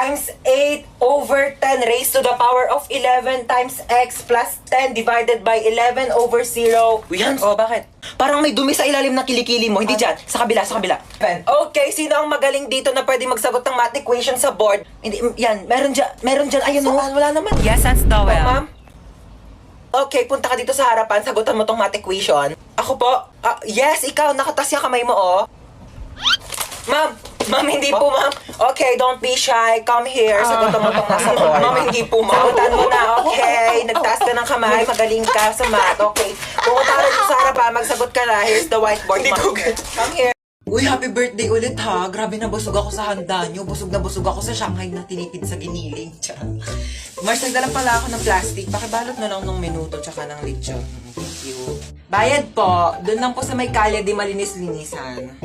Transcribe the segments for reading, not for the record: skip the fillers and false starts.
times 8 over 10 raised to the power of 11 times x plus 10 divided by 11 over 0. Yan, bakit? Parang may dumi sa ilalim ng kilikili mo. Hindi dyan. Sa kabila, sa kabila. Okay, sino ang magaling dito na pwede magsagot ng math equation sa board? Hindi, yan. Meron dyan. Ayun, wala naman. Yes, that's the way. Ma'am? Okay, punta ka dito sa harapan. Sagutan mo tong math equation. Ako po? Yes, ikaw. Nakatasya kamay mo, oh. Ma'am, hindi po, ma'am. Okay, don't be shy. Come here. Sagutan mo tong nasa board. Ma'am, hindi po, ma'am. Sagutan mo na, okay. Nagtaas ka ng kamay. Magaling ka sa math. Okay. Pumunta ka dito sa harapan. Magsagot ka na. Here's the whiteboard, ma'am. Come here. Uy, happy birthday ulit ha. Grabe na busog ako sa handa nyo. Busog na busog ako sa Shanghai na tinipid sa giniling. Mars, nagdala pala ako ng plastic. Pakibalot na lang ng minuto tsaka ng lechon. Thank you. Bayad po. Doon lang po sa may kalye di malinis-linisan.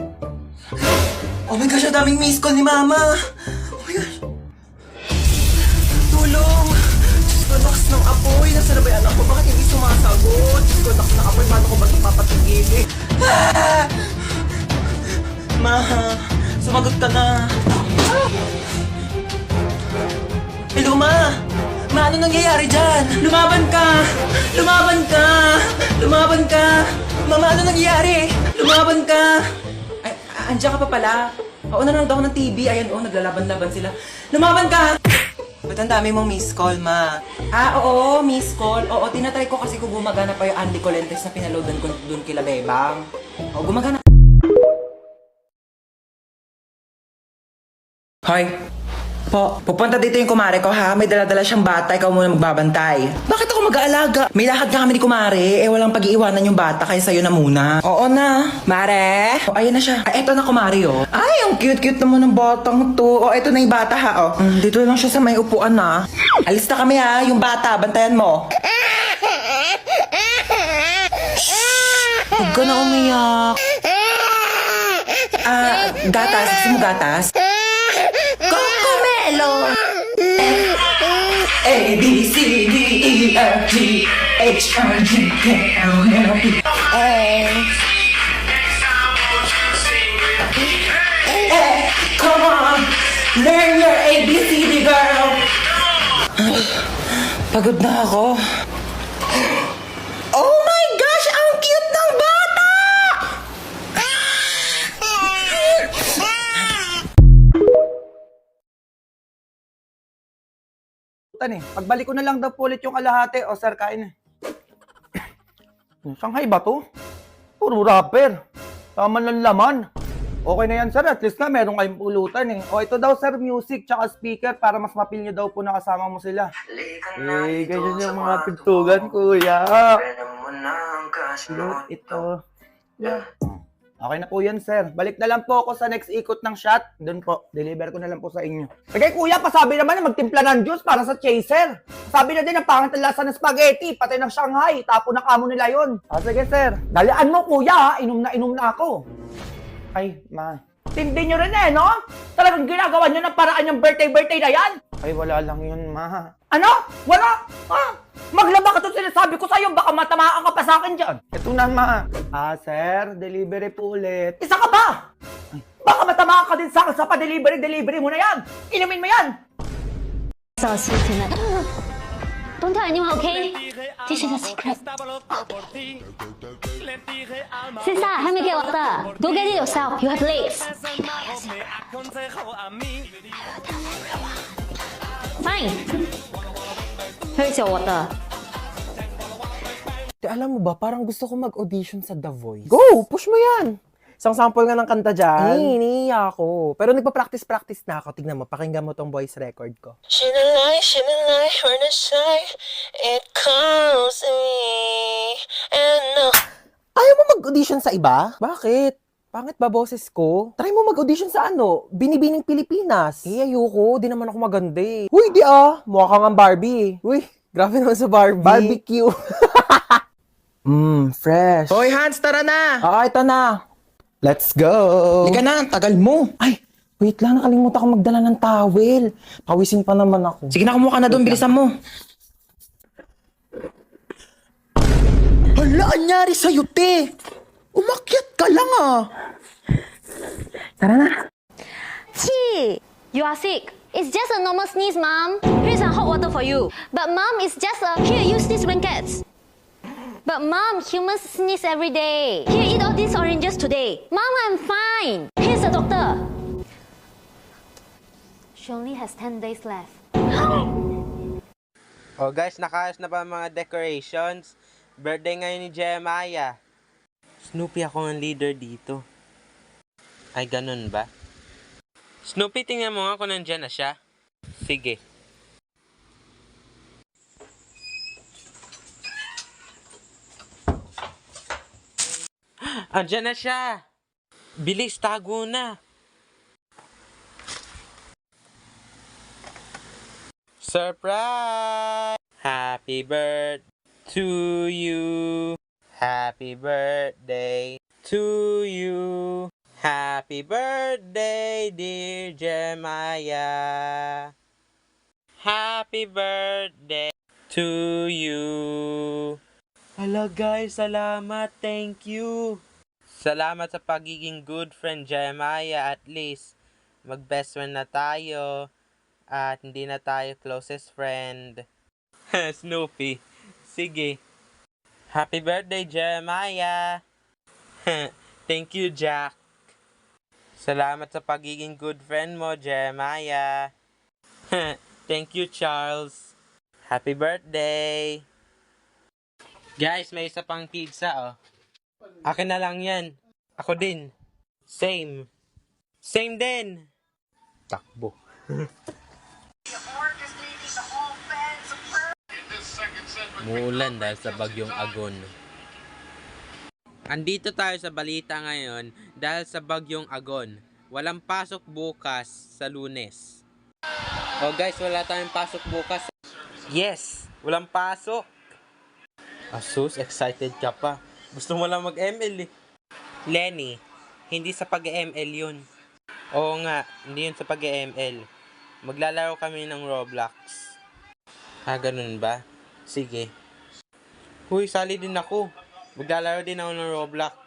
Oh my gosh, ang daming miss call ni Mama. Oh my gosh. Tulong. Diyos ko, lakas ng apoy. Nasaan na ba yung anak ko? Bakit hindi sumasagot? Diyos ko, lakas ng apoy. Paano ko ba ito papatigilin? Ma, sumagot ka na. Hello, Ma. Ma, ano nangyayari dyan? Lumaban ka! Lumaban ka! Lumaban ka! Mama, ano nangyayari? Lumaban ka! Ay, andiyan ka pa pala. Oo, nanonood ako ng TV. Ayan, naglalaban-laban sila. Lumaban ka! Ba't ang dami mong miss call, Ma? Oo, miss call. Oo, tinatry ko kasi kung gumagana pa yung Andy Colentes na pinaloadan ko dun kila Bebang. Oo, gumagana. Hoy. Po, pupunta dito yung kumare ko ha. May dala-dala siyang bata, ikaw muna magbabantay. Bakit ako mag-aalaga? May lakad nga kami ni kumare. Walang pag-iiwanan yung bata, kaya sa'yo na muna. Oo na. Mare? Ayan na siya. Eto na kumare oh. Ay, ang cute-cute naman ng batang to. Eto na yung bata ha oh. Dito lang siya sa may upuan na. Alis na kami ha, yung bata, bantayan mo. Huwag ka na umiyak. Gatas. Gusto mo gatas? Cocomelon! A, B, C, D, E, F, G, H, I, J, K, L, M, N, O, P. Come on! Learn your ABCD, girl! Pagod na ako. Oh my gosh! Ang cute ng bata! Pagbalik ko na lang daw po ulit yung kalahati. O sir, kain na. Shanghai ba to? Puro rapper. Tama ng laman. Okay na yan sir, at least nga meron kayong pulutan eh. O ito daw sir, music tsaka speaker para mas mapil nyo daw po na kasama mo sila. Ganyan yung mga pintugan kuya. Look, ito. Yeah. Okay na po yan, sir. Balik na lang po ako sa next ikot ng shot. Doon po, deliver ko na lang po sa inyo. Sige, kuya, pasabi naman na magtimpla ng juice para sa chaser. Sabi na din ang pangit ang lasa ng spaghetti, pati ng Shanghai. Tapo na kamo nila yun. Sige, sir. Dalian mo, kuya, ha? Inom na ako. Ay, ma. Tindi nyo rin no? Talagang ginagawa nyo ng paraan yung birthday na yan? Ay, wala lang yun, ma. Ano? Wala? Maglaba ka to sinasabi ko sa'yo, baka matamaan ka pa sa akin dyan. Ito na, ma. Sir, delivery po ulit. Isa ka pa! Baka matamaan ka din sa akin sa pa-delivery mo na yan! Inumin mo yan! Don't tell anyone, okay? This is a secret. Sisa, 还没给我的。Go get it yourself. You have legs. Fine. Here's your water. Alam mo ba, parang gusto ko mag-audition sa The Voice. Go! Push mo yan! Isang sample nga ng kanta dyan. Iniiya ako. Pero nagpa-practice na ako. Tignan mo, pakinggan mo tong voice record ko. Shinalay, we're not shy. It calls me. And no. Ayaw mo mag-audition sa iba? Bakit? Pangit ba boses ko? Try mo mag-audition sa Binibining Pilipinas. Ayoko. Di naman ako maganda eh. Uy, di mukha kang ang Barbie eh. Uy, grabe naman sa Barbie. Barbecue. Fresh. Hoy, Hans, tara na! Ito na. Let's go! Halika na, ang tagal mo. Ay, wait lang, nakalimutan ko magdala ng towel. Pawisin pa naman ako. Sige na, kumuha ka na doon, bilisan mo. Hala, anyari sa'yo, te? Umakyat ka lang Tara na. Chi! You are sick. It's just a normal sneeze, Mom. Here's some hot water for you. But Mom, it's just a... Here, use these blankets. But Mom, humans sneeze every day. Here, eat all these oranges today. Mom, I'm fine. Here's the doctor. She only has 10 days left. Oh guys, nakaayos na ba ang mga decorations? Birthday ngayon ni Jeremiah. Snoopy, ako ang leader dito. Ay, ganun ba? Snoopy, tingnan mo nga kung nandyan na siya. Sige. Andyan na siya! Bilis, tago na! Surprise! Happy birthday to you. Happy birthday to you. Happy birthday, dear Jeremiah. Happy birthday to you. Hello guys, salamat. Thank you. Salamat sa pagiging good friend, Jeremiah. At least, mag-best friend na tayo. At hindi na tayo closest friend. Snoopy. Sige. Happy birthday, Jeremiah. Thank you, Jack. Salamat sa pagiging good friend mo, Jeremiah. Thank you, Charles. Happy birthday. Guys, may isa pang pizza, oh. Akin na lang yan. Ako din. Same. Same din. Takbo. Muulan dahil sa bagyong Agon. Andito tayo sa balita ngayon dahil sa bagyong Agon. Walang pasok bukas sa Lunes. Oh guys, wala tayong pasok bukas. Yes, walang pasok. Asus, excited ka pa. Gusto mo lang mag-ML eh. Lenny, hindi sa pag-ML yun. Oo nga, hindi yun sa pag-ML. Maglalaro kami ng Roblox. Ganun ba? Sige. Huy, sali din ako. Maglalaro din ako ng Roblox.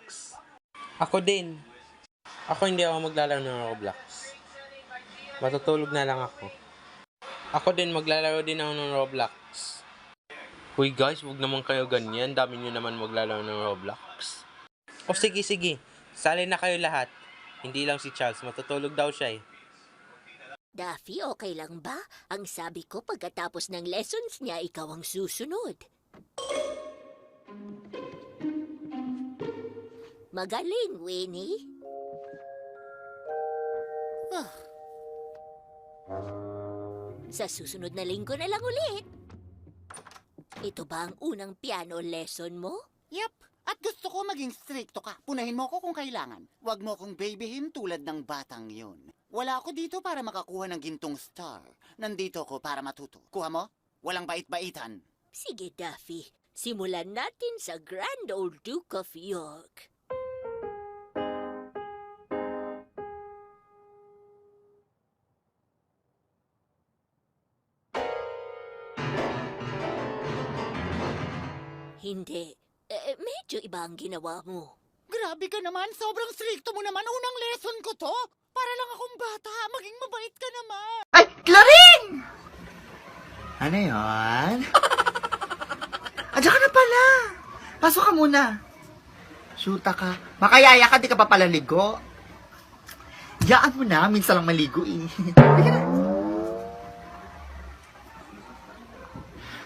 Ako din. Ako hindi ako maglalaro ng Roblox. Matutulog na lang ako. Ako din, maglalaro din ako ng Roblox. Huy guys, huwag naman kayo ganyan. Dami nyo naman maglalaro ng Roblox. O sige, sige. Sali na kayo lahat. Hindi lang si Charles. Matutulog daw siya eh. Daffy, okay lang ba? Ang sabi ko pagkatapos ng lessons niya, ikaw ang susunod. Magaling, Winnie. Sa susunod na linggo na lang ulit. Ito ba ang unang piano lesson mo? Yep. At gusto ko maging stricto ka. Punahin mo ko kung kailangan. Huwag mo kong babyhin tulad ng batang yun. Wala ako dito para makakuha ng gintong star. Nandito ako para matuto. Kuha mo? Walang bait-baitan. Sige, Daffy. Simulan natin sa Grand Old Duke of York. Hindi. Medyo iba ang ginawa mo. Grabe ka naman. Sobrang stricto mo naman. Unang lesson ko to. Para lang akong bata. Maging mabait ka naman. Ay, Clarin! Ano yun? Andiyan ka na pala. Pasok ka muna. Shoota ka. Makayaya ka, di ka pa pala ligo. Yaan mo na. Minsan lang maligo eh. Halika na.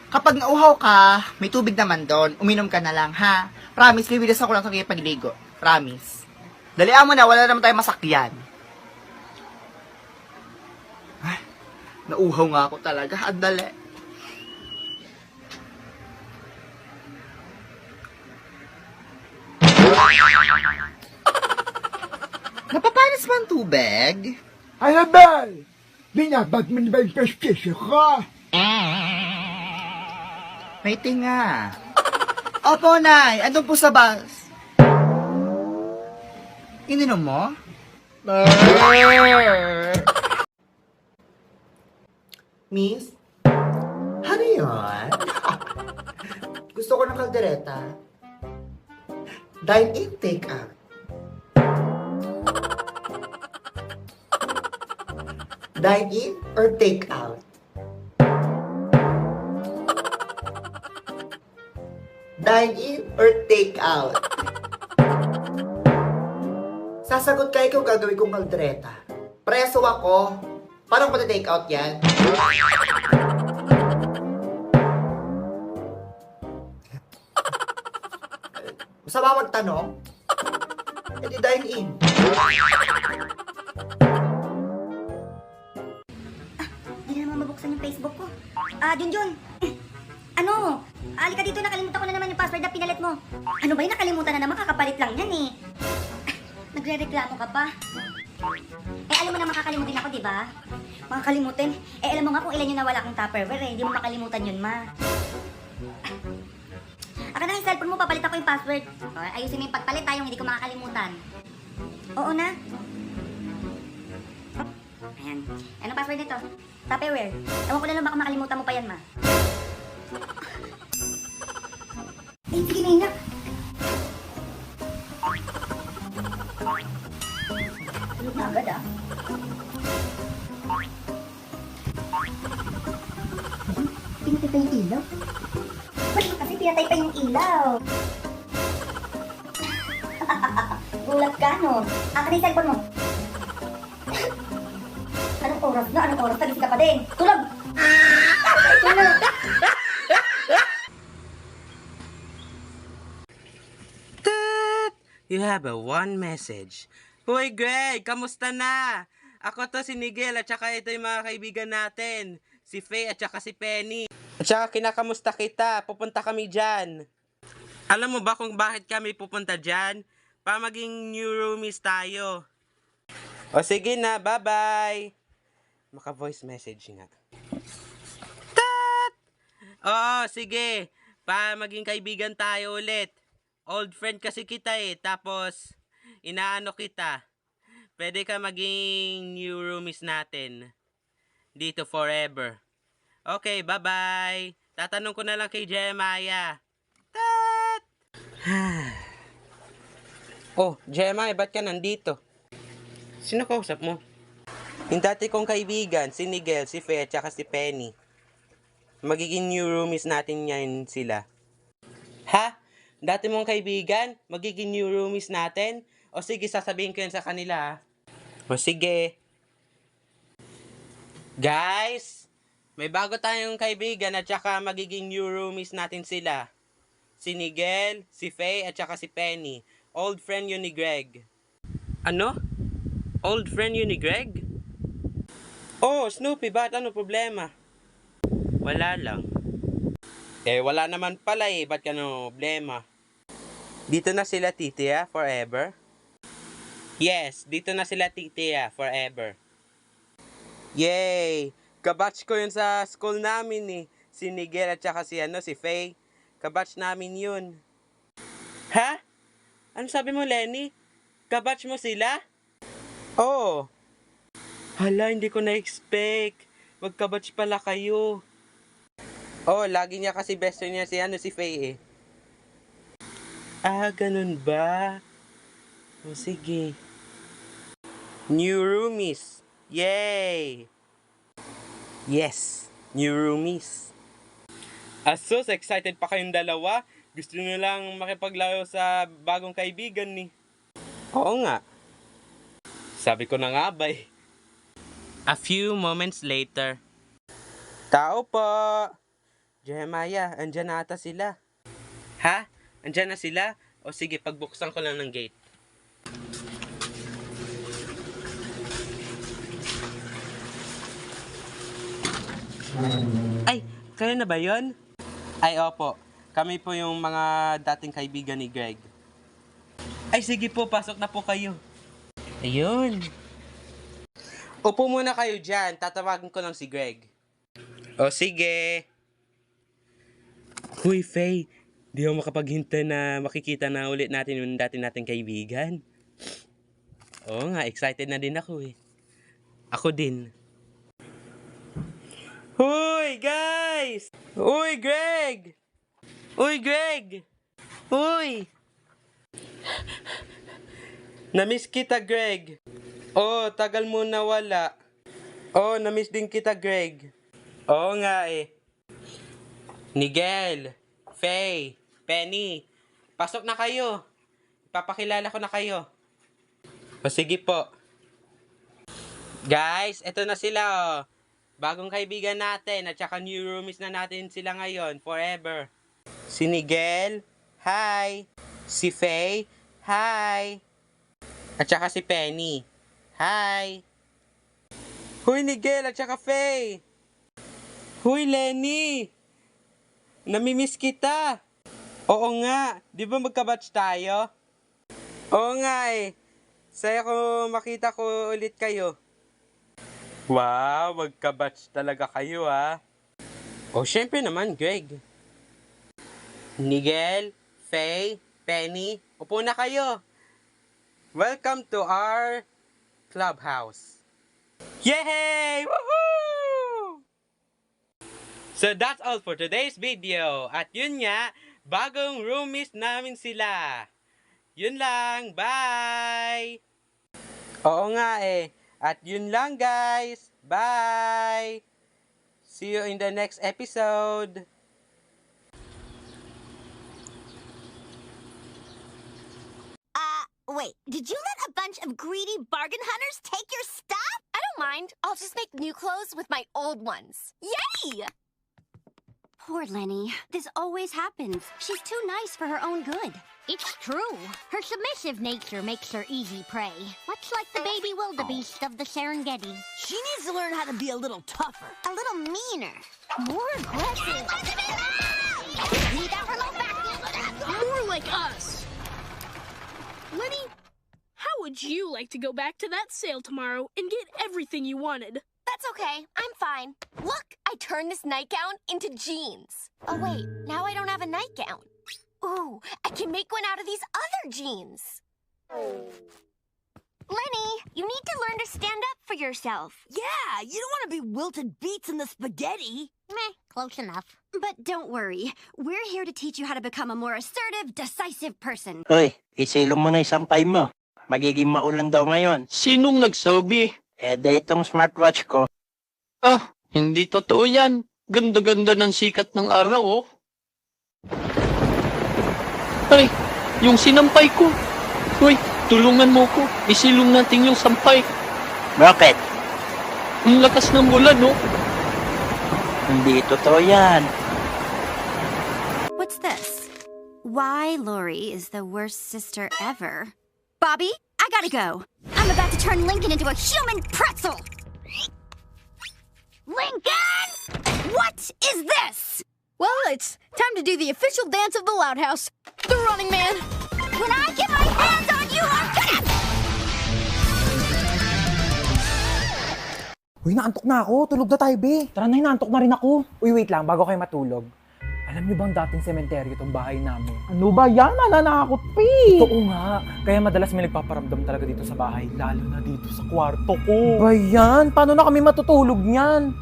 Kapag nauhaw ka, may tubig naman doon. Uminom ka na lang, ha? Promise, bibilis ako lang sa kayo pagligo. Promise. Dalian mo na, wala naman tayo masakyan. Ay, nauhaw nga ako talaga. Ang dali. Napapanis ba ang tubig? Annabelle! Binabag mo na ba yung prestisyo ko? May tinga. Opo, Nay. Andun po sa bus. Ininom mo? Miss? Ano yun? Gusto ko ng kaldereta. Dine-in, take-out. Dine in or take out? Dine in or take out? Sasagot kayo kung gagawin kong kaldereta. Preso ako. Paano ko take out yan? Masama magtanong? E di dine in. Hindi na naman mabuksan yung Facebook ko. Junjun. Ano? Alika dito, nakalimutan ko na naman yung password na pinalit mo. Ano ba yung nakalimutan na naman? Kakapalit lang yan eh. Nagre-reklamo ka pa. Eh, alam mo na makakalimutin ako, di ba? Makakalimutin? Eh, alam mo nga kung ilan yung nawala kong Tupperware eh. Hindi mo makalimutan yun, ma. Aka na yung cellphone mo, papalitan ko yung password. O, ayusin mo yung pagpalit tayong hindi ko makakalimutan. Oo na. Ayan. Anong password nito? Tupperware. Ewan ko na lang baka makalimutan mo pa yan, ma. Eh, sige na yun. Tulog na agad ah. Pinatay pa yung ilaw? Ba't kasi pinatay pa yung ilaw? Gulat ka, no? Akin na yung cellphone mo. Anong oras na? Anong oras? Tagising ka pa din. Tulog! Tulog! You have a one message. Hoy Greg, kamusta na? Ako to si Miguel at saka ito yung mga kaibigan natin. Si Faye at saka si Penny. At saka kinakamusta kita, pupunta kami dyan. Alam mo ba kung bakit kami pupunta dyan? Para maging new roomies tayo. O sige na, bye-bye. Maka-voice message nga. Tat! Oo, sige. Para maging kaibigan tayo ulit. Old friend kasi kita eh. Tapos, inaano kita. Pwede ka maging new roomies natin. Dito forever. Okay, bye-bye. Tatanong ko na lang kay Jeremiah. Tat! Oh, Jeremiah, ba't ka nandito? Sino kausap mo? Yung dati kong kaibigan, si Miguel, si Faye, at saka si Penny. Magiging new roomies natin yan sila. Ha? Dati mong kaibigan, magiging new roomies natin? O sige, sasabihin ko yan sa kanila ha. O sige. Guys, may bago tayong kaibigan at saka magiging new roomies natin sila. Si Miguel, si Faye at saka si Penny. Old friend yun ni Greg. Ano? Old friend yun ni Greg? Oh, Snoopy, ba't ano problema? Wala lang. Eh, wala naman pala eh. Ba't ka no problema? Dito na sila titiya forever? Yes, dito na sila titiya forever. Yay! Kabatch ko yun sa school namin eh. Si Miguel at saka si Faye. Kabatch namin yun. Ha? Ano sabi mo, Lenny? Kabatch mo sila? Oo. Hala, hindi ko na-expect. Magkabatch pala kayo. Oh, lagi niya kasi best friend niya si Faye eh. Ah, ganun ba? O sige. New roomies. Yay! Yes, new roomies. Asus, excited pa kayong dalawa? Gusto nyo lang makipaglaro sa bagong kaibigan ni. Oo nga. Sabi ko na nga ba eh. A few moments later. Tao po! Jeremiah, andyan na ata sila. Ha? Andyan na sila? O sige, pagbuksan ko lang ng gate. Ay, kayo na ba yun? Ay, opo. Kami po yung mga dating kaibigan ni Greg. Ay, sige po, pasok na po kayo. Ayun. Upo muna kayo dyan. Tatawagin ko lang si Greg. O, sige. Huy, Faye. Di ako makapaghintay na makikita na ulit natin yung dati nating kaibigan. Oo nga, excited na din ako eh. Ako din. Huy, guys! Uy, Greg! Uy, Greg! Uy! Namiss kita, Greg. Oh, tagal mo nawala. Oh, namiss din kita, Greg. Oo nga eh. Nigel, Faye, Penny, pasok na kayo. Ipapakilala ko na kayo. O sige po. Guys, eto na sila oh. Bagong kaibigan natin at saka new roomies na natin sila ngayon, forever. Si Nigel, hi. Si Faye, hi. At saka si Penny, hi. Huy Nigel at saka Faye. Huy Lenny. Namimiss kita. Oo nga, di ba magkabatch tayo? Oo nga eh. Saya ko makita ko ulit kayo. Wow, magkabatch talaga kayo ah. O syempre naman, Greg. Nigel, Faye, Penny, upo na kayo. Welcome to our clubhouse. Yay! Woohoo! So that's all for today's video. At yun nga, bagong roomies namin sila. Yun lang, bye! Oo nga eh. At yun lang guys. Bye! See you in the next episode. Wait, did you let a bunch of greedy bargain hunters take your stuff? I don't mind. I'll just make new clothes with my old ones. Yay! Poor Lenny. This always happens. She's too nice for her own good. It's true. Her submissive nature makes her easy prey. Much like the baby wildebeest of the Serengeti. She needs to learn how to be a little tougher. A little meaner. More aggressive. Need that remote back. More like us. Lenny, how would you like to go back to that sale tomorrow and get everything you wanted? That's okay. I'm fine. Look, I turned this nightgown into jeans. Oh, wait. Now I don't have a nightgown. Ooh, I can make one out of these other jeans. Lenny, you need to learn to stand up for yourself. Yeah, you don't want to be wilted beets in the spaghetti. Meh, close enough. But don't worry. We're here to teach you how to become a more assertive, decisive person. Hoy, isilong mo na yung sampay mo. Magiging maulan daw ngayon. Sinong nagsabi? Itong smartwatch ko. Ah, hindi totoo yan. Ganda-ganda ng sikat ng araw, oh. Ay, yung sinampay ko. Hoy, tulungan mo ko. Isilong natin yung sampay. Bakit? Ang lakas ng bulan, oh. Hindi totoo yan. What's this? Why Lori is the worst sister ever. Bobby, I gotta go. I'm about to turn Lincoln into a human pretzel. Lincoln! What is this? Well, it's time to do the official dance of the Loud House. The Running Man. When I get my hands on you, I'm gonna... Uy, naantok na ako. Tulog na tayo, be. Tara na, naantok na rin ako. Uy, wait lang, bago kayo matulog. Alam niyo bang dating sementeryo itong bahay namin? Ano ba yan? Nananakot, pe! Oo nga. Kaya madalas may nagpaparamdam talaga dito sa bahay. Lalo na dito sa kwarto ko. Ba yan? Paano na kami matutulog niyan?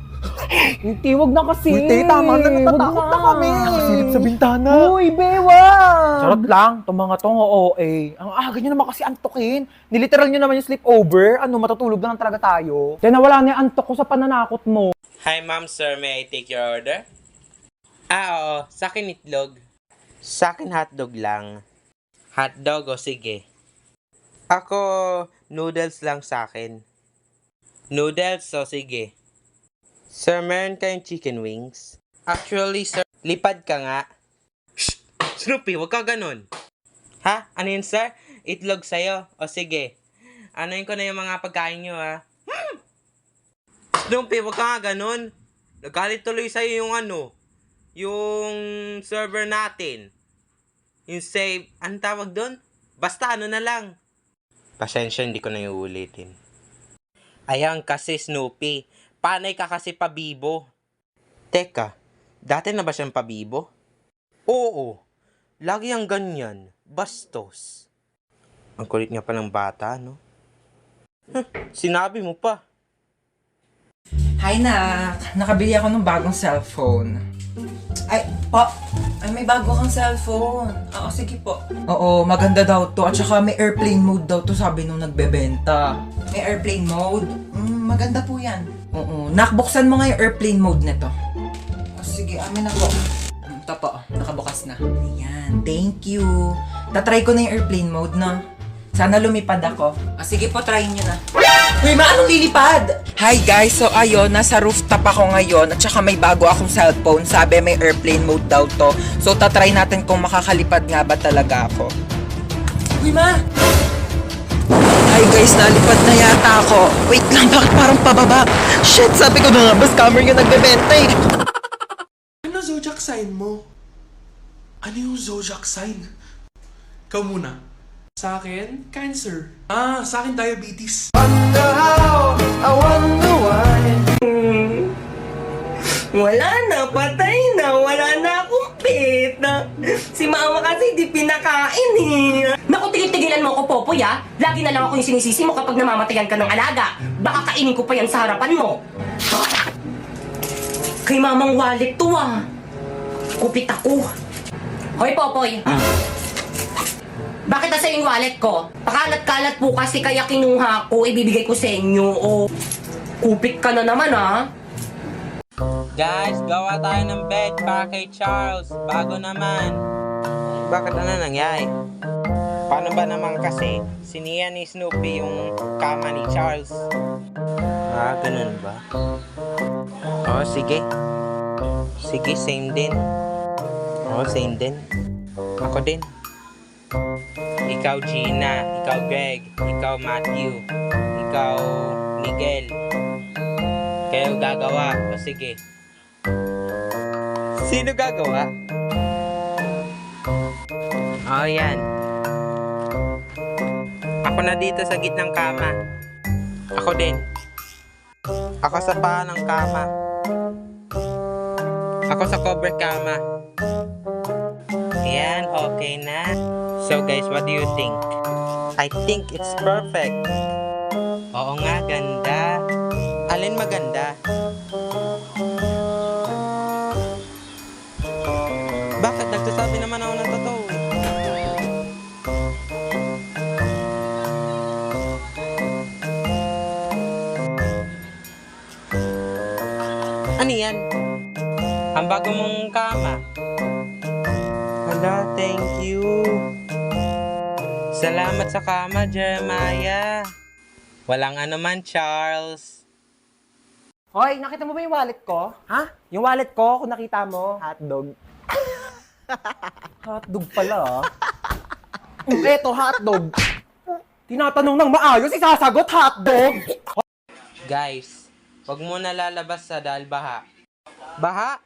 Hindi, wag na kasi. Uy, tama na. Natatakot na kami. Nakasilip sa bintana. Uy, bewa! Charot lang. Itong mga tong OA. Ang aga nyo naman kasi antokin. Niliteral nyo naman yung sleepover. Ano, matutulog na lang talaga tayo. Kaya nawala na yung antok ko sa pananakot mo. Hi ma'am, sir. May I take your order? Oo. Sa akin itlog. Sa akin hotdog lang. Hotdog o sige. Ako, noodles lang sa akin. Noodles o sige. Sir, meron kayong chicken wings? Actually, sir, lipad ka nga. Shh! Snoopy, wag ka ganun. Ha? Ano yun, sir? Itlog sa'yo? O sige. Anoin ko na yung mga pagkain nyo, ha? Snoopy, wag ka nga ganun. Nagalit tuloy sa'yo yung yung server natin. Yung save, anong tawag doon? Basta ano na lang. Pasensya, hindi ko na iulitin. Ayan kasi, Snoopy. Panay ka kasi pabibo. Teka, dati na ba siyang pabibo? Oo, lagi ang ganyan. Bastos. Ang kulit nga pa ng bata, no? Sinabi mo pa. Hi, Nak. Nakabili ako ng bagong cellphone. Ay, po. Ay, may bago kang cellphone. Oo, sige po. Oo, maganda daw to. At saka may airplane mode daw to, sabi nung nagbebenta. May airplane mode? Maganda po yan. Oo. Nakbuksan mo nga yung airplane mode nito. Sige, amin na po. Ito po, nakabukas na. Ayan, thank you. Tatry ko na yung airplane mode, no? Sana lumipad ako. Sige po, try nyo na. Uy, anong lilipad? Hi guys, so ayun, nasa rooftop ako ngayon at saka may bago akong cellphone. Sabi may airplane mode daw to. So tatry natin kung makakalipad nga ba talaga ako. Uy, Ma! Hi guys, nalipad na yata ako. Wait lang, bakit parang pababa? Shit, sabi ko na nga, ba scammer yung nagbebenta eh. Ano zodiac sign mo? Ano yung zodiac sign? Ikaw muna. Sa akin, Cancer. Sa akin, diabetes. Wala na, patay na, wala na akong peta. Si mama kasi di pinakain eh. Naku, tigil-tigilan mo ako, Popoy, ah. Lagi na lang ako yung sinisisi mo kapag namamatayan ka ng alaga. Baka kainin ko pa yan sa harapan mo. Kay mamang wallet to, ah. Kupit ako. Hoy, Popoy. Bakit nasa yung wallet ko? Pakalat-kalat po kasi kaya kinuha ko, ibibigay ko sa inyo. O, kupit ka na naman, ah. Guys, gawa tayo ng bed para kay Charles. Bago naman. Bakit ano nangyari? Paano ba naman kasi siniya ni Snoopy yung kama ni Charles? Ganun ba? Sige. Sige, same din. Same din. Ako din. Ikaw Gina, ikaw Greg, ikaw Matthew, ikaw Miguel. Kayo gagawa. Sige. Sino gagawa? Yan. Ako na dito sa gitnang kama. Ako din. Ako sa paa ng kama. Ako sa cover kama. Ayan, okay na. So guys, what do you think? I think it's perfect. Oo nga, ganda. Alin maganda? Bakit? Nagsasabi naman ako ng totoo eh. Ano yan? Ang bago mong kama. Hala, thank you. Salamat sa kama, Jeremiah. Walang anuman, Charles. Hoy, nakita mo ba yung wallet ko? Ha? Yung wallet ko, kung nakita mo, hotdog. Hotdog pala, ah. Eto, hotdog. Tinatanong ng maayos, isasagot hotdog. Guys, wag mo na lalabas sa dahil baha. Baha?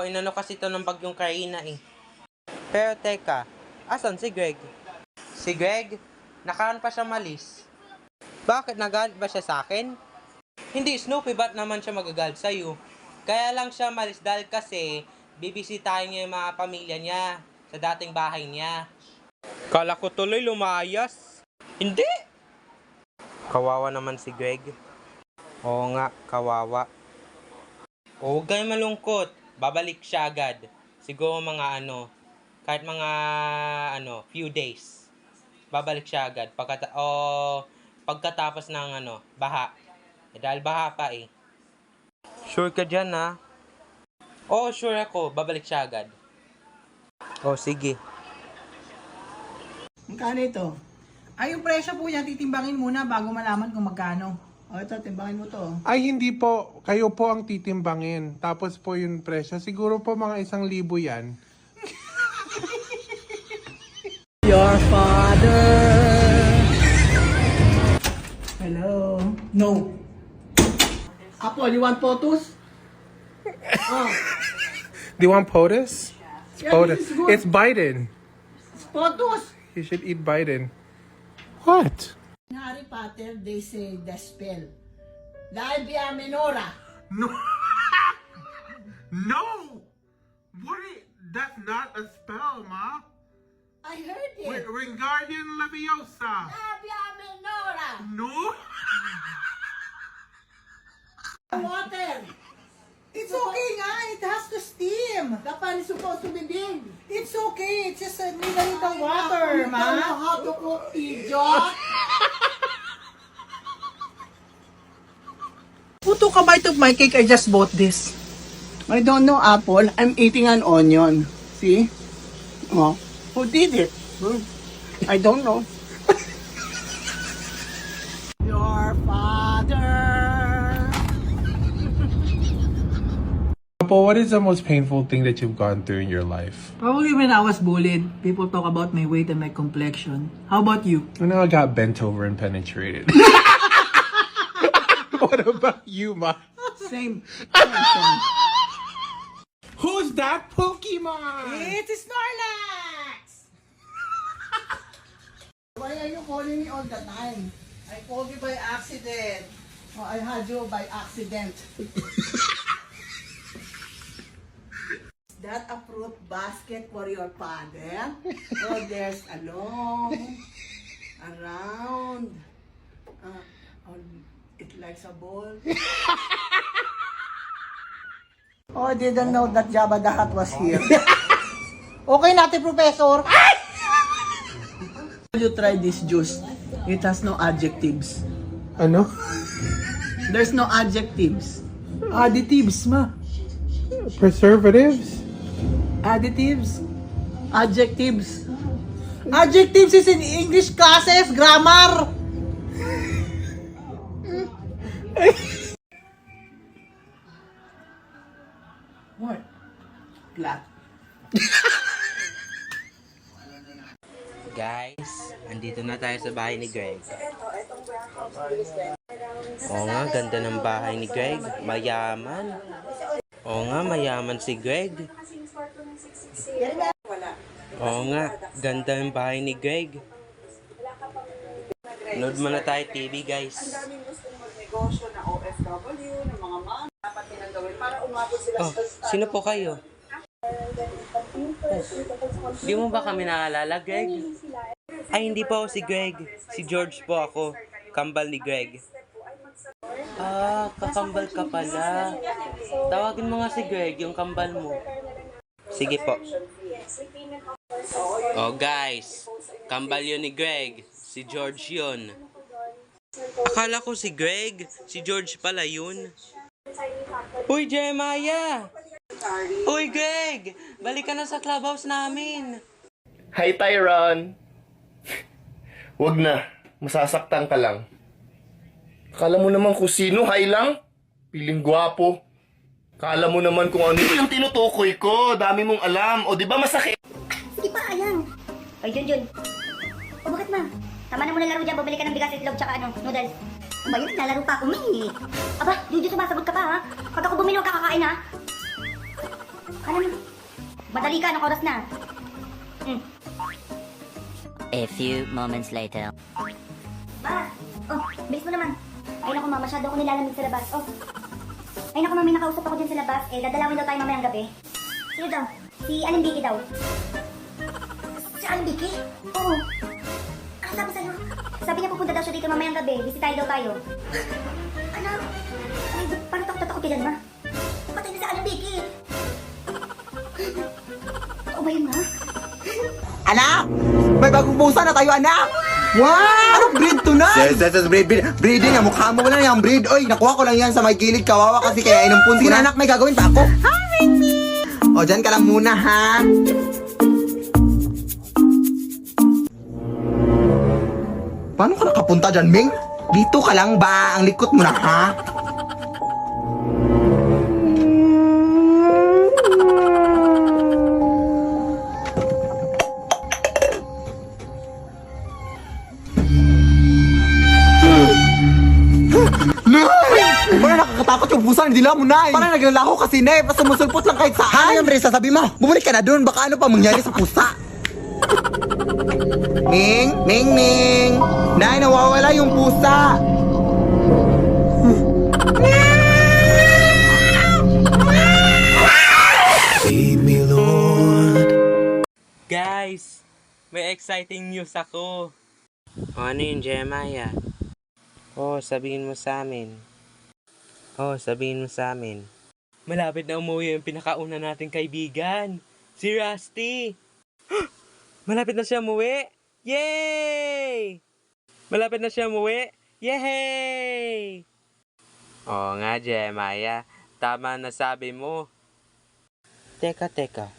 Inano kasi ito ng bagyong Karina eh. Pero teka, asan si Greg? Si Greg? Nakaan pa siya malis. Bakit nagalit ba siya sa akin? Hindi, Snoopy, ba't naman siya magagalit sa'yo? Kaya lang siya malis dahil kasi bibisitahin niya yung mga pamilya niya sa dating bahay niya. Kala ko tuloy lumayas. Hindi! Kawawa naman si Greg. Oo nga, kawawa. Huwag kayong malungkot. Babalik siya agad. Siguro mga kahit mga few days. Babalik siya agad. Pagkatapos ng baha. Dahil baha pa eh. Sure ka dyan ha? Sure ako. Babalik siya agad. Sige. Magkano ito? Yung presyo po niya, titimbangin muna bago malaman kung magkano. Ito, timbangin mo to. Ay, hindi po. Kayo po ang titimbangin. Tapos po yung presyo. Siguro po mga 1,000 yan. Your father. Hello. No. Apple, you want photos? Do you want POTUS? It's Yeah, POTUS. this is good. It's Biden. Photos. You should eat Biden. What? In Harry Potter, they say the spell. La via menora. No. No. That's not a spell, Ma. I heard it. Wingardium Leviosa. La via menora. No. Water. It's okay nga. It has to steam. The pan is supposed to be big. It's okay. It's just a little water, ma. You don't know how to cook, idiot. who took a bite of my cake? I just bought this. I don't know, Apple. I'm eating an onion. See? Oh, who did it? I don't know. Your father. Apple, what is the most painful thing that you've gone through in your life? Probably when I was bullied, people talk about my weight and my complexion. How about you? When I got bent over and penetrated. What about you, Ma? Same. Who's that Pokemon? It's Snorlax! Why are you calling me all the time? I called you by accident. Oh, I had you by accident. Is that a fruit basket for your father? Oh, there's a long, around, it likes a ball. Oh, I didn't know that Jabba the Hutt was here. Okay natin, Professor. You try this juice. It has no adjectives. Ano? There's no adjectives. Additives, ma. Preservatives? Additives. Adjectives. Adjectives is in English classes, grammar. What? Flat. Guys, andito na tayo sa bahay ni Greg. Oo nga, ganda ng bahay ni Greg. Mayaman. Oo nga, mayaman si Greg. Oo nga, ganda ng bahay ni Greg. Nood muna tayo TV, guys. Oh, sino po kayo? Di mo ba kami naalala, Greg? Ay, hindi po ako si Greg. Si George po ako. Kambal ni Greg. Ah, kakambal ka pala. Tawagin mo nga si Greg, yung kambal mo. Sige po. Oh, guys. Kambal yun ni Greg. Si George yun. Akala ko si Greg. Si George pala yun. Uy, Jeremiah! Uy, Greg! Balik ka na sa clubhouse namin. Hi, Tyron! Wag na. Masasaktan ka lang. Kala mo naman kung sino, hi lang? Piling gwapo. Kala mo naman kung ano yung tinutukoy ko. Dami mong alam. O, di ba masakit? Sige pa, ayan. Ay, Junjun. O, bakit ma? Tama na muna laro dyan. Babalik ka ng bigas, itlog, tsaka noodles. O ba yun? Nalaro pa ako, may. Aba, Junjun, sumasagot ka pa, ha? Pag ako bumili, huwag ka kakain, ha? Ano mo? Madali ka, anong oras na? A few moments later. Ma! Oh, bilis mo naman. Ay, naku, ma, masyado ako nilalamig sa labas. Oh. Ay, naku, ma, may nakausap ako dyan sa labas. Eh, dadalawin daw tayo mamayang gabi. Sino daw? Si Aling Vicky daw. Si Aling Vicky? Oo. Ano sabi sa'yo? Sabi niya pupunta daw siya dito mamayang gabi. Bisitahin daw tayo. Ano? Ay, parang takot-takot ka dyan, ma. Patay na si Aling Vicky. Oo ba yun, ma? Anak! May bagong pusa na tayo, anak! Wow! Anong breed to na? Yes, breeding. Mukha mo lang yung breed. Oy, nakuha ko lang yan sa may gilid. Kawawa kasi kaya inumpun. Sige, anak, may gagawin pa ako. Hi, me! O, dyan ka lang muna, ha? Paano ka nakapunta dyan, Ming? Dito ka lang ba? Ang likot mo na, ha? Parang nakakatakot yung pusa, hindi lang mo na. Parang naglalako kasi na basta sumusulpot lang kahit saan. Ano yung Brisa, sabi mo? Bumalik ka na dun, baka ano pa mangyari sa pusa. Ming! Nay, nawawala yung pusa. Save me, Lord. Guys, may exciting news ako. O, ano yung Jeremiah? Oh, sabihin mo sa amin. Malapit na umuwi yung pinakauna nating kaibigan. Si Rusty. Malapit na siya umuwi. Yay! Malapit na siya umuwi. Yay! Oo nga, Jeremiah. Tama na sabi mo. Teka.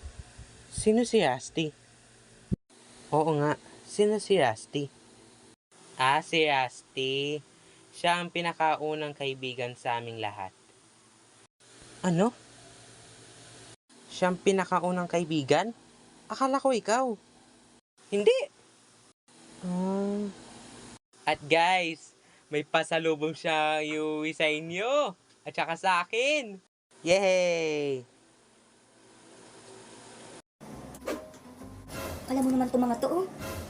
Sino si Rusty? Oo nga, sino si Rusty? Si Rusty. Siya ang pinakaunang kaibigan sa aming lahat. Ano? Siya ang pinakaunang kaibigan? Akala ko ikaw. Hindi. At guys, may pasalubong siya iuwi sa inyo. At saka sa akin. Yay! Alam mo naman itong mga to, oh.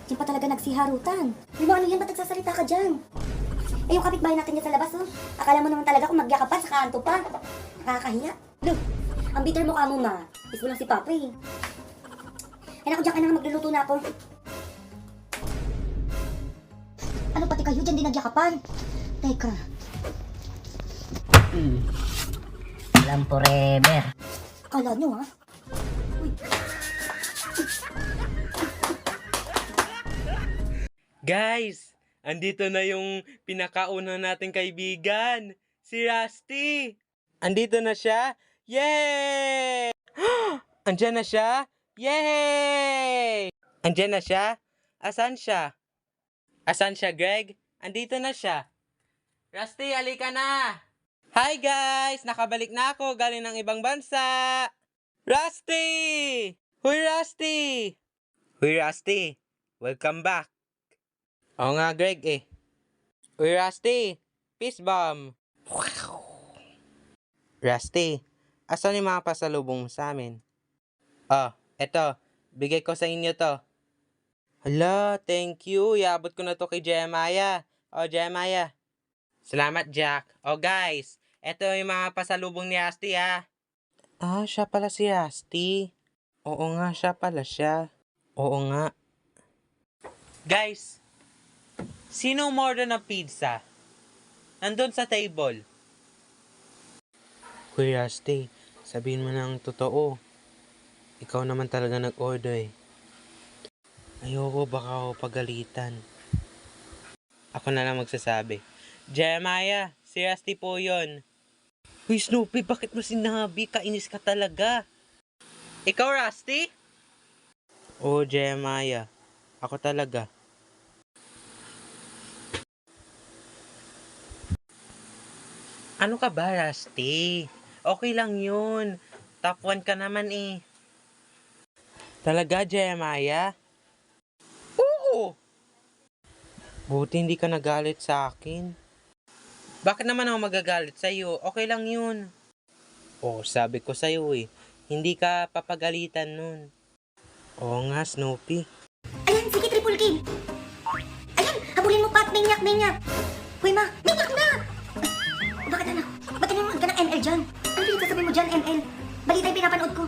Yan pa talaga nagsiharutan. May mga ano yan, ba't nagsasalita ka dyan? Eh, yung kapitbahay natin dyan sa labas, oh. Akala mo naman talaga kung magyakapan sa kanto pa. Nakakahiya. Look, ang bitter mukha mo, ma. Is mo lang si Papa, eh. Eh, naku, dyan ka na nga, magluluto na ako. Ano, pati kayo dyan din nagyakapan? Teka. Alam forever. Akala nyo, ha? Uy. Guys, andito na yung pinakauna nating kaibigan, si Rusty. Andito na siya. Yay! Andyan na siya. Yay! Andyan na siya. Asan siya? Asan siya, Greg? Andito na siya. Rusty, halika na. Hi guys! Nakabalik na ako galing ng ibang bansa. Rusty! Huy, Rusty! Huy, Rusty! Welcome back. Oo nga, Greg eh. Uy, Rusty! Peace bomb! Rusty, asan yung mga pasalubong mo sa amin? Eto. Bigay ko sa inyo to. Hala, thank you. Iabot ko na to kay Jeremiah. Jeremiah. Salamat, Jack. Guys, eto yung mga pasalubong ni Rusty, ha. Siya pala si Rusty. Oo nga, siya pala siya. Oo nga. Guys, sino umorder ng pizza? Nandun sa table. Kuya Rusty, sabihin mo na ang totoo. Ikaw naman talaga nag-order eh. Ayoko, baka ako pagalitan. Ako na lang magsasabi. Jeremiah, si Rusty po yun. Uy, Snoopy, bakit mo sinabi? Kainis ka talaga. Ikaw, Rusty? Oo, Jeremiah. Ako talaga. Ano ka ba, Rusty? Okay lang yun. Top 1 ka naman eh. Talaga, Jeremiah? Oo! Buti hindi ka nagalit sa akin. Bakit naman ako magagalit sa'yo? Okay lang yun. Sabi ko sa'yo eh. Hindi ka papagalitan nun. Oo nga, Snoopy. Ayan, sige, triple kill. Ayan, habulin mo pa at minyak. Uy, ma, minyak na! Bakit anak? Ba't tinanong ka ng ML dyan? Ano pinagsasabi mo dyan, ML? Balita yung pinapanood ko.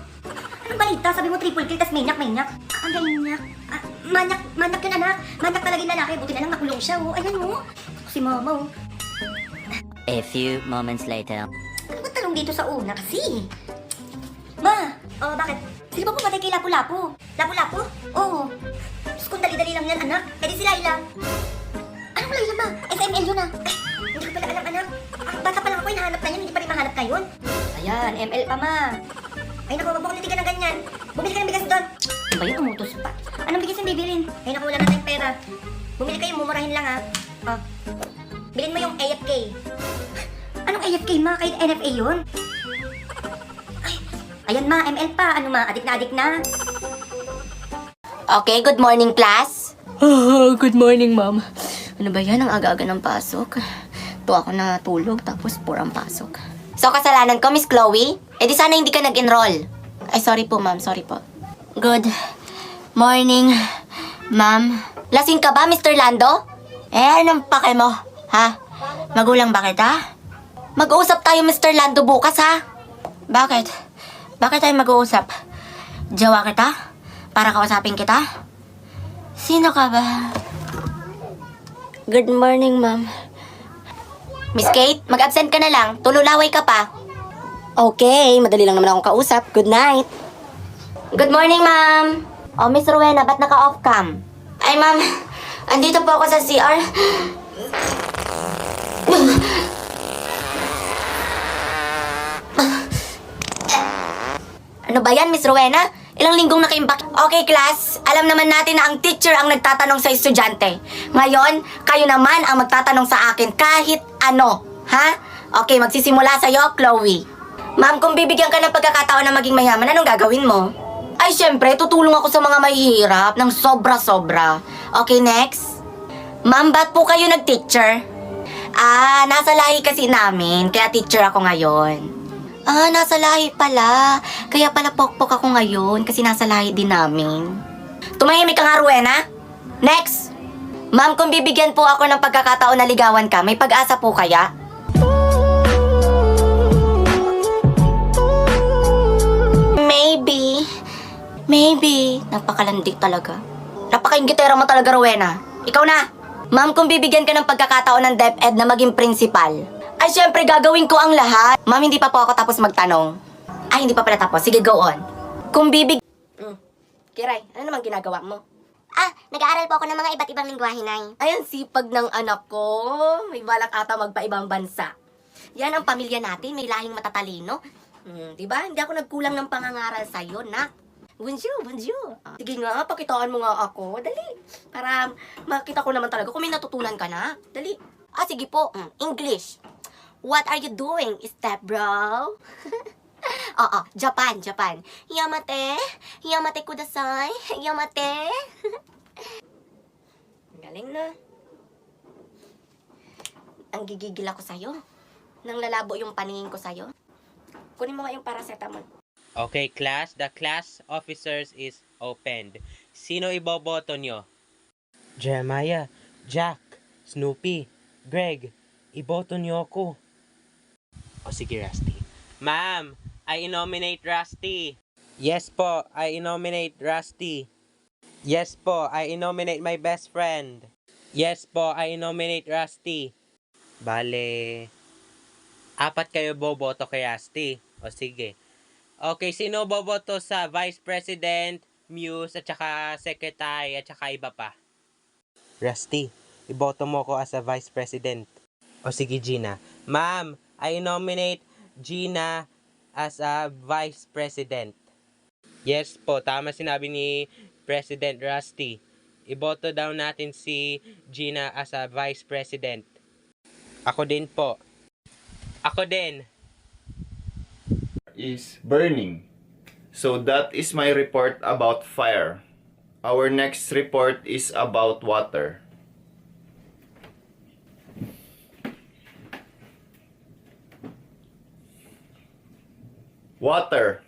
Anong balita? Sabi mo triple kill, tas manyak. Ang galinyak. Manyak yun, anak. Manyak talaga yung lalaki. Buti na lang nakulong siya, oh. Ayan mo. Si mama, oh. A few moments later. Ano ba talong dito sa una kasi? Ma! Bakit? Sino ba pumatay kay Lapu-Lapu? Lapu-Lapu? Oo. Diyos kong dali-dali lang yan, anak. Eh di si Laila. Anong Laila, ma? SML yun, ah. Hindi ko pala alam, anak. Bata pa lang ako, hinahanap na yan. Hindi pa rin mahanap ngayon. Ayan, ML pa, ma. Ay, naku, wag mo kong nitigan ng ganyan. Bumili ka ng bigas doon. Ano ba yun? Umutos pa. Anong bigas yung bibilin? Ay, naku, wala na tayong pera. Bumili kayo, mumurahin lang, ha. Bilhin mo yung AFK. Anong AFK, ma? Kahit NFA yun? Ay, ayan, ma. ML pa. Ano, ma? Adik na. Okay, good morning, class. Good morning, ma'am. Ano ba yan? Ang aga-aga ng pasok. To ako natulog, tapos purang pasok. So, kasalanan ko, Miss Chloe? Eh di sana hindi ka nag-enroll. Ay, sorry po, ma'am. Sorry po. Good morning, ma'am. Lasing ka ba, Mr. Lando? Anong pake mo? Ha? Magulang ba kita? Mag-uusap tayo, Mr. Lando, bukas, ha? Bakit? Bakit tayo mag-uusap? Jawa kita? Para kausapin kita? Sino ka ba? Good morning, ma'am. Miss Kate, mag-absent ka na lang. Tululaway ka pa. Okay, madali lang naman akong kausap. Good night. Good morning, ma'am. Miss Rowena, ba't naka-off cam? Ay, ma'am. Andito po ako sa CR. Ano ba yan, Miss Rowena? Ilang linggong nakaimbak. Okay, class. Alam naman natin na ang teacher ang nagtatanong sa estudyante. Ngayon, kayo naman ang magtatanong sa akin kahit ano. Ha? Okay, magsisimula sa'yo, Chloe. Ma'am, kung bibigyan ka ng pagkakataon na maging mayaman, anong gagawin mo? Ay, syempre, tutulong ako sa mga mahihirap ng sobra-sobra. Okay, next. Ma'am, ba't po kayo nag-teacher? Nasa lahi kasi namin, kaya teacher ako ngayon. Nasa lahi pala. Kaya pala pokpok ako ngayon kasi nasa lahi din namin. Tumahimik ka nga, Rowena. Next! Ma'am, kung bibigyan po ako ng pagkakataon na ligawan ka, may pag-asa po kaya? Maybe. Napakalandik talaga. Napaka-inggitera mo talaga, Rowena. Ikaw na! Ma'am, kung bibigyan ka ng pagkakataon ng DepEd na maging principal, ay syempre gagawin ko ang lahat. Ma'am, hindi pa po ako tapos magtanong. Ay, hindi pa pala tapos. Sige, go on. Kung Kiray, ano naman ginagawa mo? Nag-aaral po ako ng mga iba't ibang lingwahe, Nay. Ay, ang sipag ng anak ko. May balak ata magpa-ibang bansa. Yan ang pamilya natin, may lahing matatalino. Diba? Hindi ako nagkulang ng pangangaral sa'yo, nak. Bonjour. Sige nga, pakitaan mo nga ako. Dali. Para makita ko naman talaga kung may natutunan ka na. Dali. Sige po. English. What are you doing, step bro? Japan. Yamate kudasai. Yamate. Galing na. Ang gigigil ako sa'yo. Nang lalabo yung paningin ko sa'yo. Kunin mo nga yung paracetamol. Okay, class. The class officers is opened. Sino iboboto nyo? Jeremiah, Jack, Snoopy, Greg, iboto nyo ako. O sige, Rusty. Ma'am, I nominate Rusty. Yes po, I nominate Rusty. Yes po, I nominate my best friend. Yes po, I nominate Rusty. Bale, 4 kayo boboto kay Rusty. O sige. Okay, sino boboto sa Vice President, Muse, at saka Secretary, at saka iba pa? Rusty, iboto mo ko as a Vice President. O sige, Gina. Ma'am, I nominate Gina as a Vice President. Yes po, tama sinabi ni President Rusty. Iboto daw natin si Gina as a Vice President. Ako din po. Ako din. Is burning. So that is my report about fire. Our next report is about water. Water.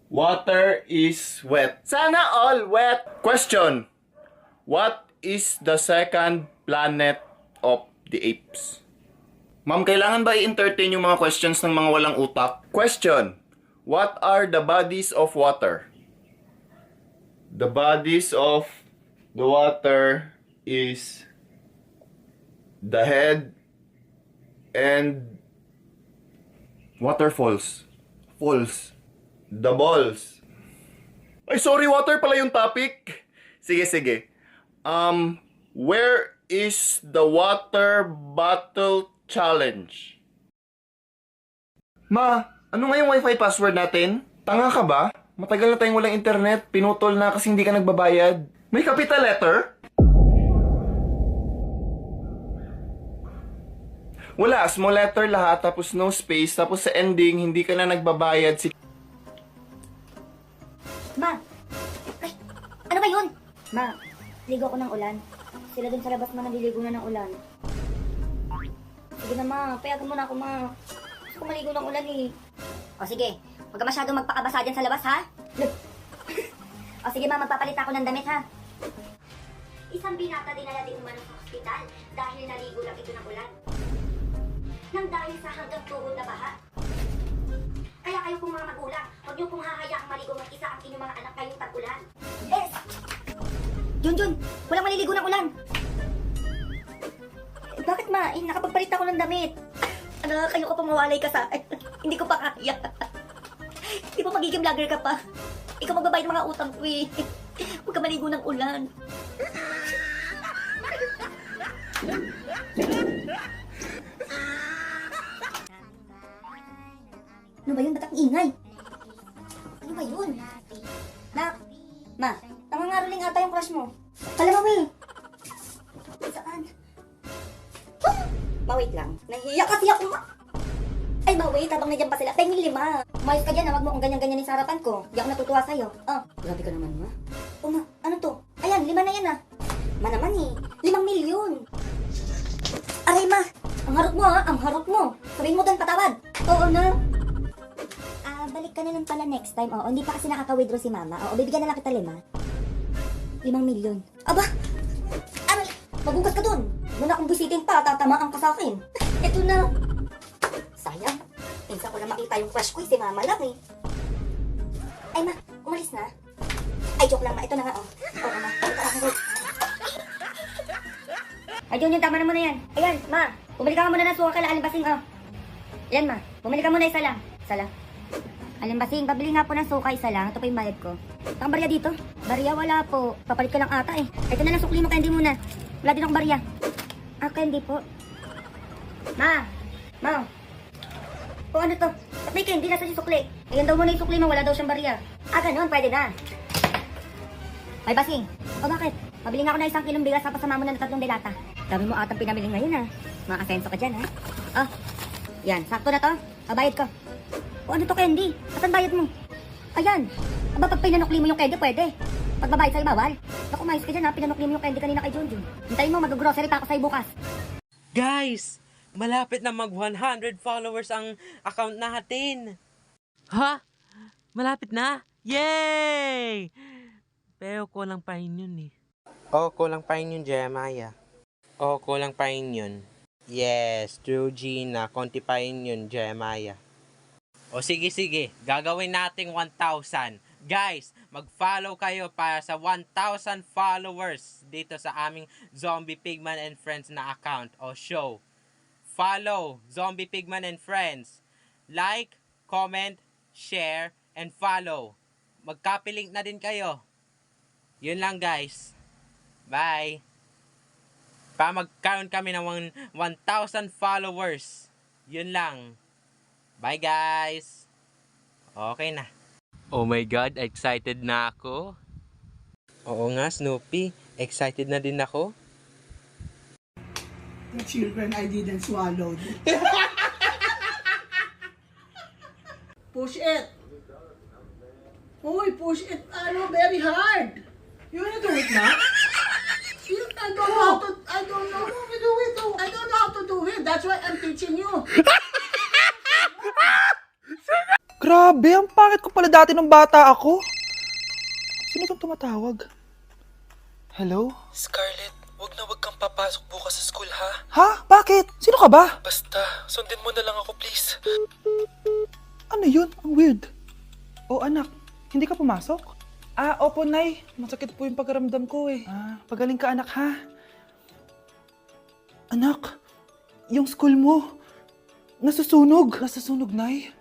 Water is wet. Sana all wet. Question. What is the second planet of the apes? Ma'am, kailangan ba i-entertain yung mga questions ng mga walang utak? Question. What are the bodies of water? The bodies of the water is the head and waterfalls. Falls. The balls. Ay, sorry, water pala yung topic. Sige. Where is the water bottle challenge? Ma, ano nga yung wifi password natin? Tanga ka ba? Matagal na tayong walang internet. Pinutol na kasi hindi ka nagbabayad. May capital letter? Wala, small letter lahat, tapos no space, tapos sa ending, hindi ka na nagbabayad. Ma! Ay, ano ba yun? Ma, ligo ako ng ulan. Sila dun sa labas na naliligo na ng ulan. Sige na, ma. Payagan mo na ako, ma. Gusto ko maligo ng ulan eh. O sige, huwag ka masyadong magpakabasa dyan sa labas, ha? O sige, ma. Magpapalit ako ng damit, ha? Isang binata dinala din umano sa ospital dahil naligo lang ito ng ulan. Nang dahil sa hanggang tuhod na baha. Kaya kayo pong mga magulang, huwag niyo pong hahayaang maligo mag-isa ang inyong mga anak ngayong tag-ulan. Yes! Junjun, walang maliligo ng ulan. Bakit, ma? Nakapagpalit ako ng damit. Kayo ka pa mawalay ka sa akin. Hindi ko pa kaya. Di ba magiging vlogger ka pa? Ikaw magbabayad mga utang ko eh. Huwag ka maligo ng ulan. Ano ba yun? Ba't ang ingay? Ma, nangangaroling ata yung crush mo. Kalabawi. Saan? Ma, wait lang. Nahihiya kasi ako, ma. Ay, ma, wait. Habang nandiyan pa sila. Pengin 5. Umayos ka dyan, ha. Wag mo kung ganyan-ganyan sa harapan ko. Di ako natutuwa sa'yo. Oh, grabe ka naman, ma. Oh, ma. Ano to? Ayan, 5 na yan, ha. Ma naman, eh. 5 milyon. Aray, ma. Ang harot mo, ha. Ang harot mo. Sabihin mo doon, patawad. Oo na. Balik ka na lang pala next time. Oo, hindi pa kasi nakaka-withdraw si mama. Oo, bibigyan na lang kita 5 milyon. Aba! Aray! Magugas ka dun! Muna akong bisitin pa, tatamaan ka sa akin. Ito na. Sayang. Minsan ko lang makita yung crush ko, si mama lang eh. Ay, ma, umalis na. Ay, joke lang, ma. Ito na nga, oh. Oo, ma. Ay, Junior, tama na muna yan. Ayan, ma. Bumili ka muna ng suka kala Alimbasing, oh. Ayan, ma. Bumili ka muna isa lang. Isa lang. Alimbasing, pabili nga po ng suka, isa lang. Ito pa yung bayad ko. Saan barya dito? Barya wala po. Papalit ka lang ata eh. Ito na lang sukli mo, candy muna. Wala din akong barya. Ah, candy po. Ma! Ma! O ano to? Ba't may candy? Nasa yung sukli? Ayan daw muna yung sukli mo, wala daw siyang barya. Ah, ganun, pwede na. Ay, Basing. O bakit? Pabili nga ako na 1 kilong bigas, tapos sama mo na ng 3 delata. Dami mo atang pinamili ngayon ha. Mga asenso ka dyan ha. Oh, yan, sakto na to. Bayad ko. O ano to, candy? Asan bayad mo? Ayan. Aba, pag pinanukli mo yung candy, pwede. Pag babayad sa'yo, bawal. Naku, mayos ka dyan ha. Pinanukli mo yung candy kanina kay Junjun. Hintayin mo, mag-grocery pa ako sa'yo bukas. Guys, malapit na mag 100 followers ang account natin. Ha? Malapit na? Yay! Pero kulang pa rin yun eh. Oh, kulang pa rin yun, Jeremiah. Oh, kulang pa rin yun. Yes, true Gina. Konti pa rin yun, Jeremiah. O sige, gagawin nating 1,000. Guys, mag-follow kayo para sa 1,000 followers dito sa aming Zombie Pigman and Friends na account o show. Follow Zombie Pigman and Friends. Like, comment, share, and follow. Mag-copy link na din kayo. Yun lang guys. Bye. Para magkaroon kami ng 1,000 followers. Yun lang. Bye guys! Okay na. Oh my God, excited na ako. Oo nga, Snoopy. Excited na din ako. The children I didn't swallow. Push it. Uy, push it. Ano, very hard. You wanna do it now? I don't know how to do it. I don't know how to do it. That's why I'm teaching you. Grabe, ang pangit ko pala dati nung bata ako. Sino kang tumatawag? Hello? Scarlett, wag kang papasok bukas sa school ha? Ha? Bakit? Sino ka ba? Basta, sundin mo na lang ako please. Ano yun? Ang weird. Oh anak, hindi ka pumasok? Ah, opo nay. Masakit po yung pagkaramdam ko eh. Ah, pagaling ka anak ha? Anak, yung school mo, nasusunog. Nasusunog nay?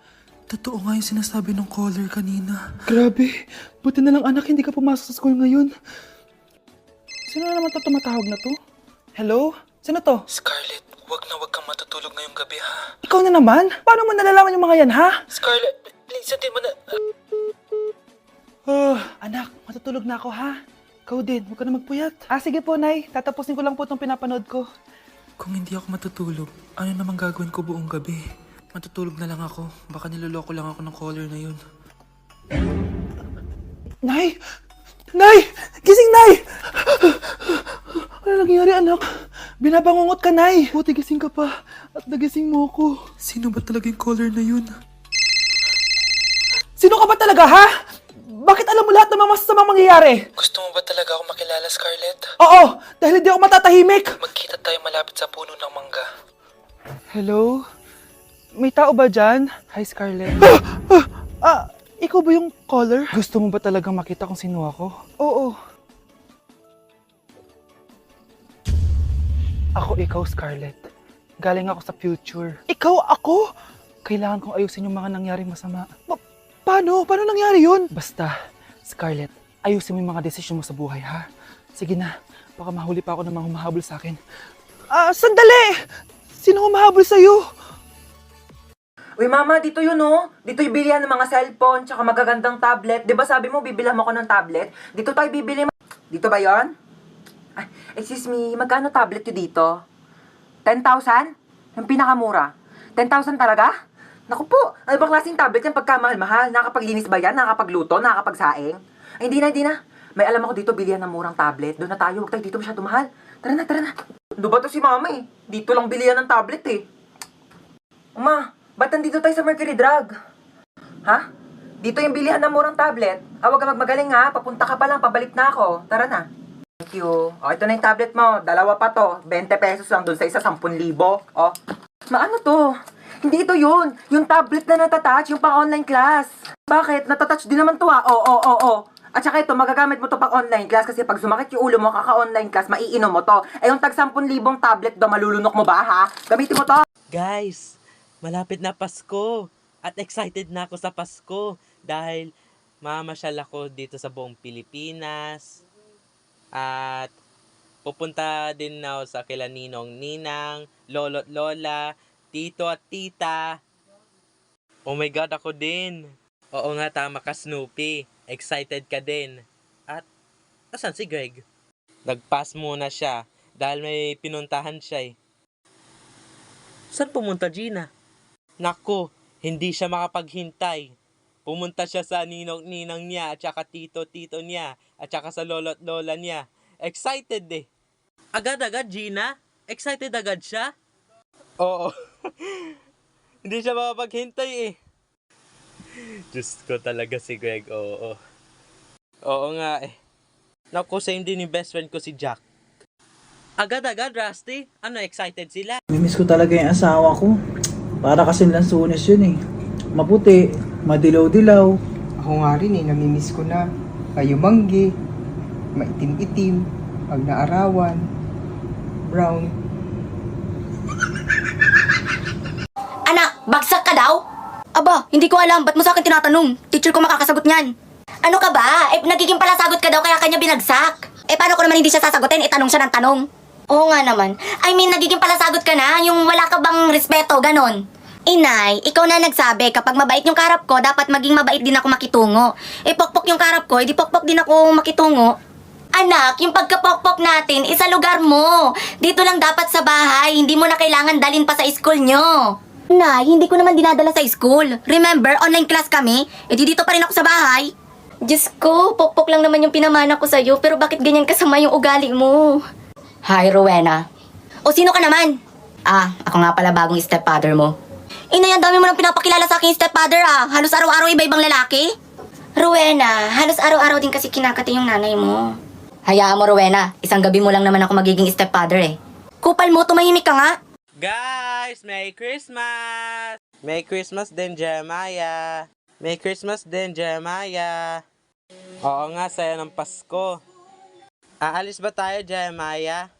Totoo nga yung sinasabi ng caller kanina. Grabe, buti na lang anak hindi ka pumasok sa school ngayon. Sino na naman ito tumatawag na to? Hello? Sino to? Scarlett, wag kang matutulog ngayong gabi ha? Ikaw na naman? Paano mo nalalaman yung mga yan ha? Scarlett, please sundin mo na... Anak, matutulog na ako ha? Ikaw din, huwag ka na magpuyat. Ah, sige po nay, tatapusin ko lang po itong pinapanood ko. Kung hindi ako matutulog, ano namang gagawin ko buong gabi? Matutulog na lang ako. Baka niloloko lang ako ng caller na yun. Nay! Nay! Gising, Nay! Ano nangyari, anak? Binabangungot ka, Nay! Buti gising ka pa. At nagising mo ako. Sino ba talaga yung caller na yun? Sino ka ba talaga, ha? Bakit alam mo lahat ng mga masasamang mangyayari? Gusto mo ba talaga ako makilala, Scarlett? Oo! Dahil hindi ako matatahimik! Magkita tayo malapit sa puno ng mangga. Hello? May tao ba dyan? Hi, Scarlett. Ikaw ba yung caller? Gusto mo ba talagang makita kung sino ako? Oo. Ako ikaw, Scarlett. Galing ako sa future. Ikaw ako? Kailangan kong ayusin yung mga nangyaring masama. Paano? Paano nangyari yun? Basta, Scarlett, ayusin mo yung mga desisyon mo sa buhay, ha? Sige na, baka mahuli pa ako ng mga humahabol sa akin. Sandali! Sino humahabol sa'yo? Uy, mama, dito yun, oh. Dito yung bilihan ng mga cellphone, tsaka magagandang tablet. Di ba sabi mo, bibilhan mo ko ng tablet? Dito tayo bibili. Dito ba yon? Ay, excuse me, magkano tablet yun dito? 10,000? Yung pinakamura. 10,000 talaga? Naku po, ano bang klaseng tablet yan pagkamahal-mahal? Nakakapaglinis ba yan? Nakakapagluto? Nakakapagsaing? Ay, hindi na. May alam ako dito, bilihan ng murang tablet. Doon na tayo, huwag tayo dito masyado mahal. Tara na. Ano ba to si mama eh? Dito lang bilihan ng tablet eh. Ma, ba't nandito tayo sa Mercury Drug? Ha? Dito yung bilihan ng murang tablet. Huwag ka magmagaling ha, papunta ka pa lang, pabalik na ako. Tara na. Thank you. O, ito na yung tablet mo. Dalawa pa to. 20 pesos lang doon sa isa, 10,000. O. Ano to? Hindi ito yun. Yung tablet na natatouch, yung pang-online class. Bakit? Natatouch din naman to ha. Oo. At saka ito, magagamit mo to pang online class kasi pag sumakit yung ulo mo, kaka-online class, maiinom mo to. Eh yung tag 10,000 tablet do, malulunok mo ba ha? Gamitin mo to. Guys, malapit na Pasko. At excited na ako sa Pasko. Dahil mamasyal ako dito sa buong Pilipinas. At pupunta din ako sa kila Ninong, Ninang, Lolo't Lola, Tito at Tita. Oh my God, ako din. Oo nga, tama ka, Snoopy. Excited ka din. At, asan si Greg? Nag-pass muna siya dahil may pinuntahan siya eh. Saan pumunta, Gina? Nako, hindi siya makapaghintay. Pumunta siya sa ninong-ninang niya at saka tito-tito niya at saka sa lolo't lola niya. Excited eh. Agad-agad, Gina? Excited agad siya? Oo. Hindi siya makapaghintay eh. Diyos ko talaga si Greg, oo. Oo nga eh. Naku, same din yung best friend ko si Jack. Agad-agad, Rusty? Ano, excited sila? Mimiss ko talaga yung asawa ko. Para kasing lansunes yun eh. Maputi, madilaw-dilaw. Ako nga rin eh, namimiss ko na. Kayumanggi, maitim-itim, pag naarawan, brown. Anak, bagsak ka daw? Aba, hindi ko alam. Ba't mo sa akin tinatanong? Teacher ko makakasagot niyan. Ano ka ba? Nagiging palasagot ka daw kaya kanya binagsak. Paano ko naman hindi siya sasagutin? Tanong siya ng tanong. Oo nga naman. Nagiging palasagot ka na? Yung wala ka bang respeto, ganon? Inay, ikaw na nagsabi, kapag mabait yung karap ko, dapat maging mabait din ako makitungo. Pokpok yung karap ko, di pokpok din ako makitungo. Anak, yung pagkapokpok natin, isa lugar mo. Dito lang dapat sa bahay, hindi mo na kailangan dalhin pa sa school nyo. Nay, hindi ko naman dinadala sa school. Remember, online class kami? Dito pa rin ako sa bahay. Diyos ko, pokpok lang naman yung pinamana ko sa'yo, pero bakit ganyan kasama yung ugali mo? Hi, Rowena. O sino ka naman? Ako nga pala bagong stepfather mo. Inay, ang dami mo nang pinapakilala sa aking stepfather Halos araw-araw iba-ibang lalaki. Rowena, halos araw-araw din kasi kinakati yung nanay mo. Hayaan mo, Rowena. Isang gabi mo lang naman ako magiging stepfather eh. Kupal mo, tumahimik ka nga. Guys, Merry Christmas! Merry Christmas din, Jeremiah. Merry Christmas din, Jeremiah. Oo nga, saya ng Pasko. Aalis ba tayo, Jeremiah?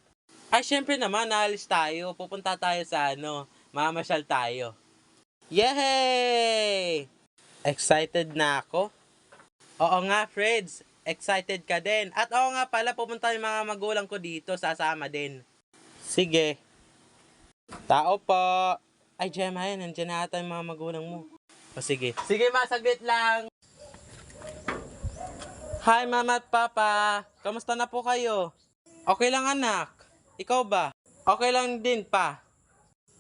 Ay, syempre naman, aalis tayo. Pupunta tayo sa mamasyal tayo. Yay! Excited na ako. Oo nga, Freds. Excited ka din. At oo nga pala, pupunta yung mga magulang ko dito. Sasama din. Sige. Tao po. Ay, Jeremiah, nandiyan na ata yung mga magulang mo. O sige. Sige, saglit lang. Hi, Mama at Papa. Kamusta na po kayo? Okay lang, anak. Ikaw ba? Okay lang din, pa.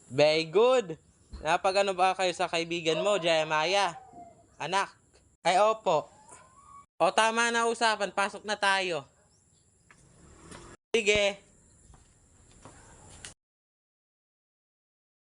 Very good. Napag-ano ba kayo sa kaibigan mo, Jeremiah? Anak? Ay, opo. O, tama na usapan. Pasok na tayo. Sige.